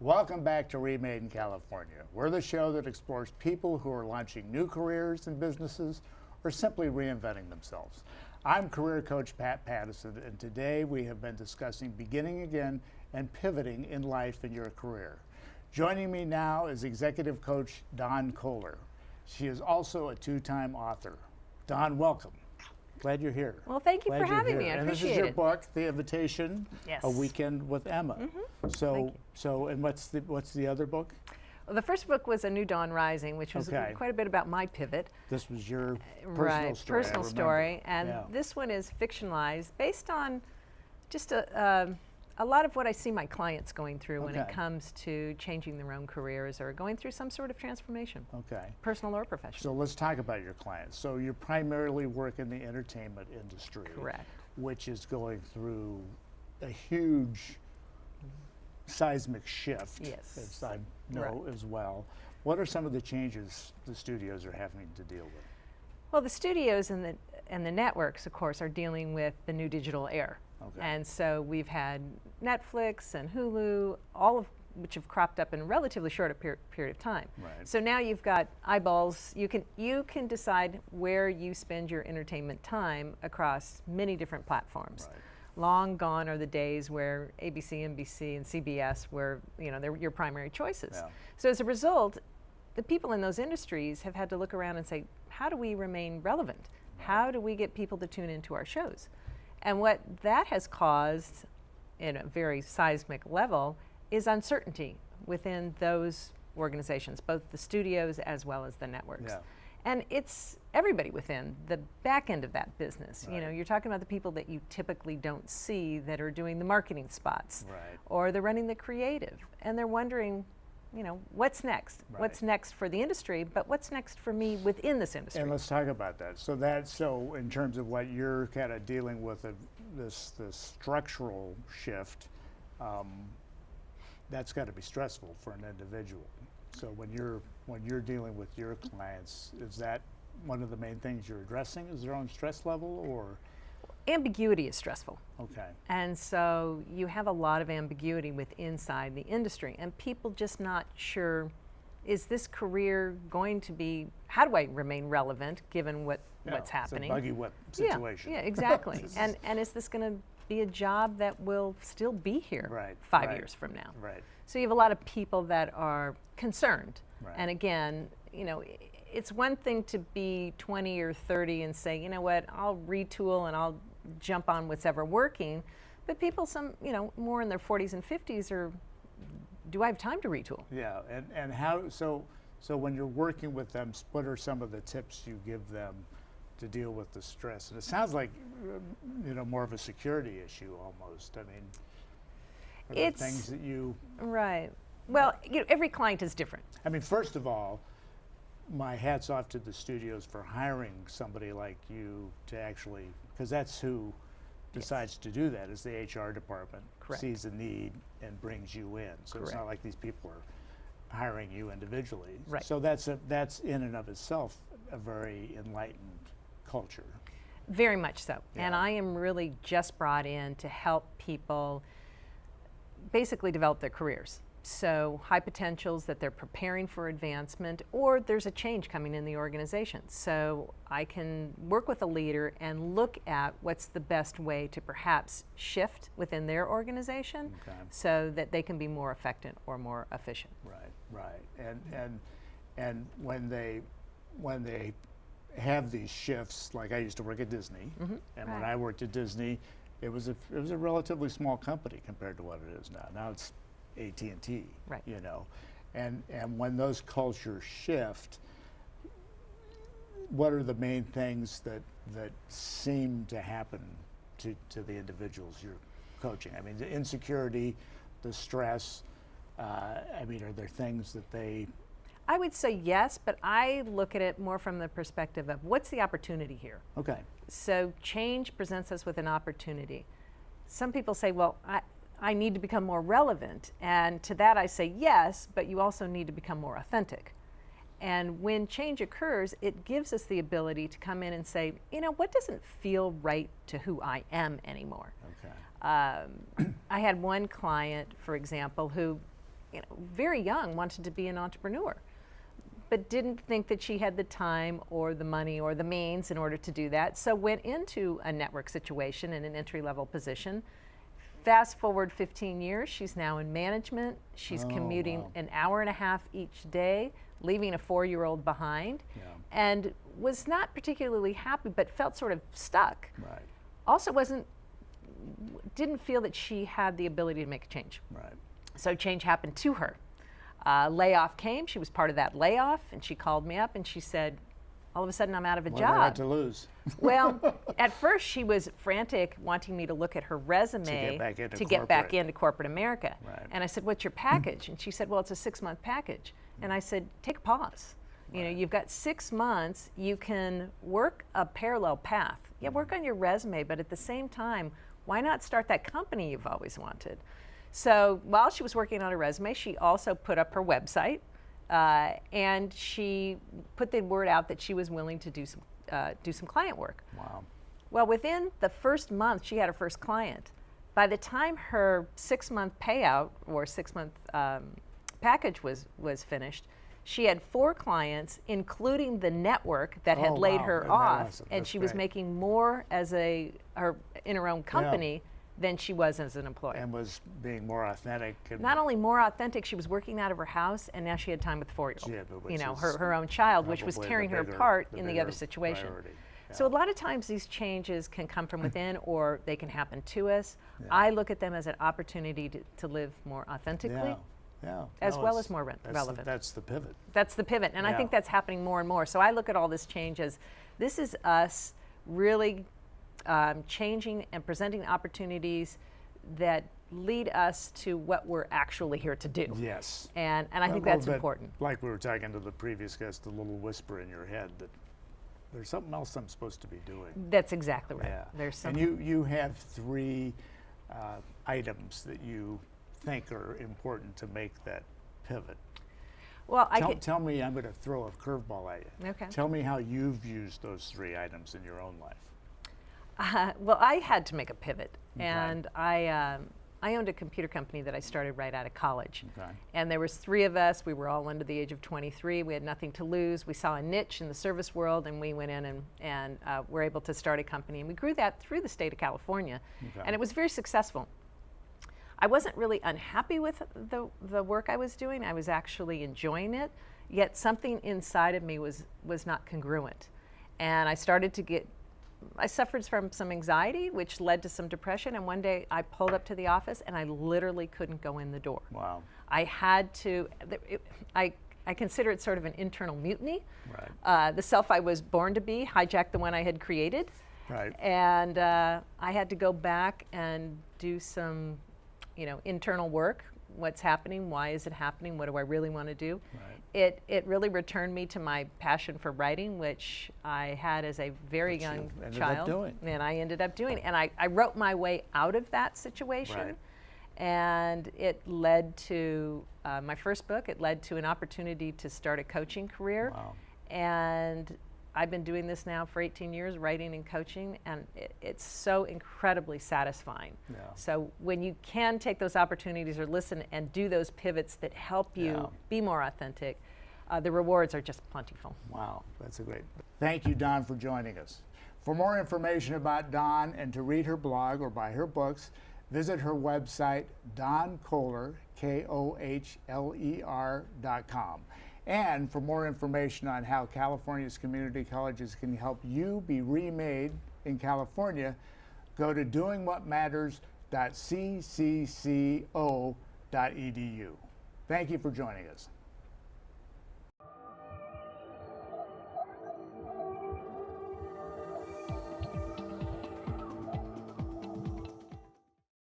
Welcome back to Remade in California. We're the show that explores people who are launching new careers and businesses or simply reinventing themselves. I'm career coach Pat Pattison, and today we have been discussing beginning again and pivoting in life and your career. Joining me now is executive coach Dawn Kohler. She is also a two-time author. Dawn, welcome. Glad you're here. Well, thank you for having me. I and appreciate it. This is your book, The Invitation, Yes. A Weekend with Emma. And what's the other book? Well, the first book was A New Dawn Rising, which was quite a bit about my pivot. This was your personal story. Personal story. And this one is fictionalized based on just a lot of what I see my clients going through when it comes to changing their own careers or going through some sort of transformation, personal or professional. So let's talk about your clients. So you primarily work in the entertainment industry. Correct. Which is going through a huge seismic shift, as I know as well. What are some of the changes the studios are having to deal with? Well, the studios and the networks, of course, are dealing with the new digital era. And so we've had Netflix and Hulu, all of which have cropped up in a relatively short period of time. So now you've got eyeballs. You can decide where you spend your entertainment time across many different platforms. Long gone are the days where ABC, NBC, and CBS were, they're your primary choices. So as a result, the people in those industries have had to look around and say, how do we remain relevant? How do we get people to tune into our shows? And what that has caused, in a very seismic level, is uncertainty within those organizations, both the studios as well as the networks. And it's everybody within the back end of that business. You're talking about the people that you typically don't see that are doing the marketing spots, or they're running the creative, and they're wondering, what's next? What's next for the industry, but what's next for me within this industry? And let's talk about that. So in terms of what you're kind of dealing with, this structural shift, that's got to be stressful for an individual. So when you're dealing with your clients, is that one of the main things you're addressing? Is their own stress level, or? Ambiguity is stressful. And so you have a lot of ambiguity inside the industry, and people just not sure, is this career going to be, how do I remain relevant given what's happening? It's a buggy whip situation. Yeah, exactly. and is this going to be a job that will still be here 5 years from now? So you have a lot of people that are concerned. And again, it's one thing to be 20 or 30 and say, you know what, I'll retool and I'll jump on what's ever working. But people, more in their 40s and 50s are, do I have time to retool? Yeah, and how, so when you're working with them, what are some of the tips you give them to deal with the stress? And it sounds like, more of a security issue almost. I mean, are there things that you... Well, every client is different. I mean, first of all, my hat's off to the studios for hiring somebody like you to actually, because that's who decides to do that, is the HR department. Sees a need and brings you in. So it's not like these people are hiring you individually. So that's in and of itself a very enlightened culture. Very much so. And I am really just brought in to help people basically develop their careers. So high potentials that they're preparing for advancement, or there's a change coming in the organization. So I can work with a leader and look at what's the best way to perhaps shift within their organization so that they can be more effective or more efficient. And when they have these shifts, like I used to work at Disney, and when I worked at Disney, it was a relatively small company compared to what it is now. Now it's AT&T, and when those cultures shift, what are the main things that seem to happen to the individuals you're coaching? I mean, the insecurity, the stress, are there things that they... I would say yes, but I look at it more from the perspective of what's the opportunity here? So change presents us with an opportunity. Some people say, well, I need to become more relevant. And to that I say yes, but you also need to become more authentic. And when change occurs, it gives us the ability to come in and say, you know, what doesn't feel right to who I am anymore? Okay. I had one client, for example, who, very young, wanted to be an entrepreneur, but didn't think that she had the time or the money or the means in order to do that. So went into a network situation in an entry-level position. Fast forward 15 years, she's now in management. She's commuting an hour and a half each day, leaving a 4-year-old behind, and was not particularly happy, but felt sort of stuck. Right. Also didn't feel that she had the ability to make a change. Right. So change happened to her. Layoff came, she was part of that layoff, and she called me up and she said, all of a sudden I'm out of a What job. have I got to lose? Well, at first she was frantic, wanting me to look at her resume to get back into corporate America. Right. And I said, what's your package? And she said, well, it's a 6-month package. And I said, take a pause. You know, you've got 6 months, you can work a parallel path. Yeah, work on your resume, but at the same time, why not start that company you've always wanted? So while she was working on her resume, she also put up her website, and she put the word out that she was willing to do some client work. Wow. Well, within the first month, she had her first client. By the time her 6-month payout or 6-month package was finished, she had 4 clients, including the network that had laid her off, and she was making more as in her own company than she was as an employee. And was being more authentic. And not only more authentic, she was working out of her house, and now she had time with the 4-year-old. You know, her own child, which was tearing her apart in the other situation. So a lot of times these changes can come from within, or they can happen to us. I look at them as an opportunity to live more authentically. As well as more relevant. That's the pivot. That's the pivot, and I think that's happening more and more. So I look at all this change as this is us really changing and presenting opportunities that lead us to what we're actually here to do. Yes. And I think that's important. Like we were talking to the previous guest, the little whisper in your head that there's something else I'm supposed to be doing. That's exactly right. Yeah. There's something. And you have 3 items that you think are important to make that pivot. Well, tell me, I'm going to throw a curveball at you. Okay. Tell me how you've used those 3 items in your own life. Well, I had to make a pivot, and I owned a computer company that I started right out of college. Okay. And there was 3 of us. We were all under the age of 23. We had nothing to lose. We saw a niche in the service world, and we went in and were able to start a company. And we grew that through the state of California, and it was very successful. I wasn't really unhappy with the work I was doing. I was actually enjoying it, yet something inside of me was not congruent. And I suffered from some anxiety, which led to some depression. And one day I pulled up to the office and I literally couldn't go in the door. Wow. I had to, I consider it sort of an internal mutiny. Right. The self I was born to be hijacked the one I had created. Right. And I had to go back and do some internal work. What's happening? Why is it happening? What do I really want to do? Right. It really returned me to my passion for writing, which I had as a very young child. And I ended up doing. And I wrote my way out of that situation. Right. And it led to my first book. It led to an opportunity to start a coaching career. Wow. And I've been doing this now for 18 years, writing and coaching, and it's so incredibly satisfying. Yeah. So when you can take those opportunities or listen and do those pivots that help you be more authentic, the rewards are just plentiful. Wow, that's a great. Thank you, Dawn, for joining us. For more information about Dawn and to read her blog or buy her books, visit her website, DawnKohler, KOHLER.com. And for more information on how California's community colleges can help you be remade in California, go to doingwhatmatters.ccco.edu. Thank you for joining us.